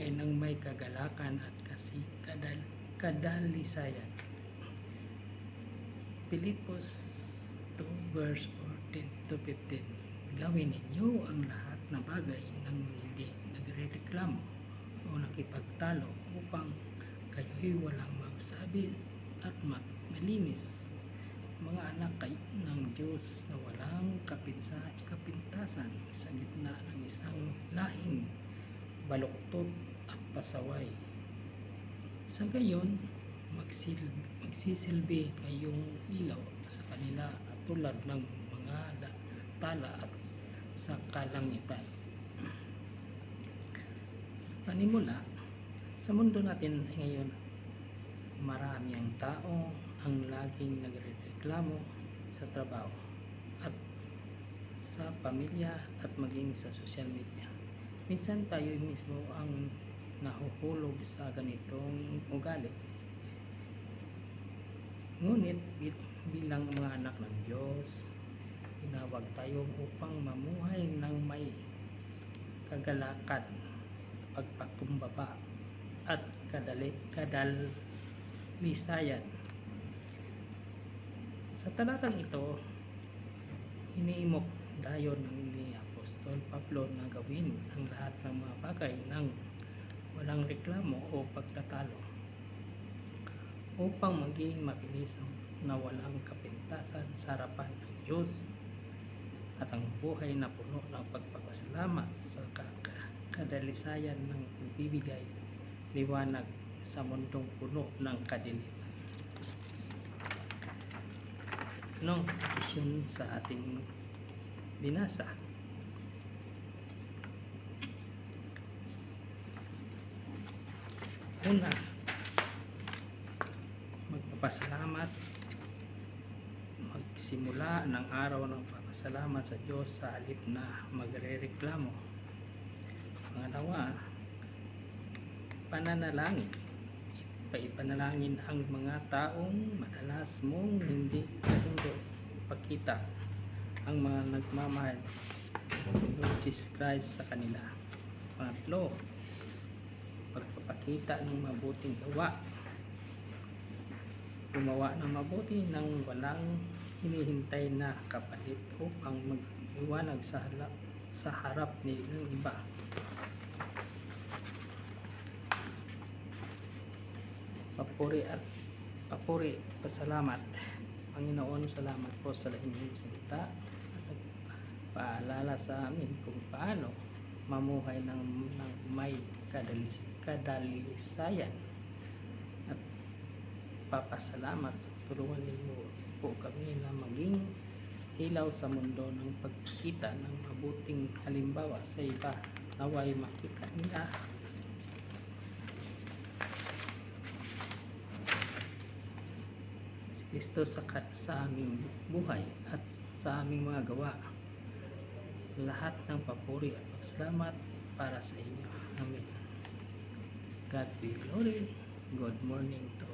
mamuhay ng may kagalakan at kadalisayan. Pilipos 2 verse 14 to 15. Gawin ninyo ang lahat na bagay ng hindi nagrereklamo o nakipagtalo upang kayo'y walang magsabi at malinis, mga anak ng Diyos na walang kapintasan sa gitna ng isang lahing baluktot at pasaway. Sa gayon, magsisilbi kayong ilaw sa kanila tulad ng mga tala at sa kalangitan. Sa panimula, sa mundo natin ngayon, marami ang tao ang laging nagrereklamo sa trabaho at sa pamilya at maging sa social media. Minsan tayo mismo ang nahuhulog sa ganitong ugali. Ngunit bilang mga anak ng Diyos, tinawag tayo upang mamuhay ng may kagalakan, pagpakumbaba at kadalisayan. Sa talatang ito, hiniimok dayon ni Apostol Pablo na gawin ang lahat ng mga bagay ng walang reklamo o pagtatalo upang maging mabilis na walang kapintasan sa harapan ng Diyos at ang buhay na puno ng pagpapasalamat sa kadalisayan ng pagbibigay liwanag sa mundong puno ng kadiliman. Anong aksyon sa ating binasa? Una, magpapasalamat, magsimula ng araw ng papasalamat sa Diyos sa halip na magrereklamo. Pangalawa, pananalangin. Ipanalangin ang mga taong madalas mong hindi pakita ang mga nagmamahal ng Lord Jesus Christ sa kanila. Pangatlo, pagpapakita ng mabuting gawa. Gumawa ng mabuti ng walang hinihintay na kapalit upang mag-iwanag sa harap ng iba. Papuri, pasalamat. Panginoon, salamat po sa inyong salita at paalala sa amin kung paano mamuhay ng may kadalisayan at papasalamat sa tulungan ninyo po kami na maging ilaw sa mundo ng pagkikita ng mabuting halimbawa sa iba. Naway makita nila si Kristo sa aming buhay at sa aming mga gawa. Lahat ng papuri at pasalamat para sa inyo. Amen. God be glory. Good morning to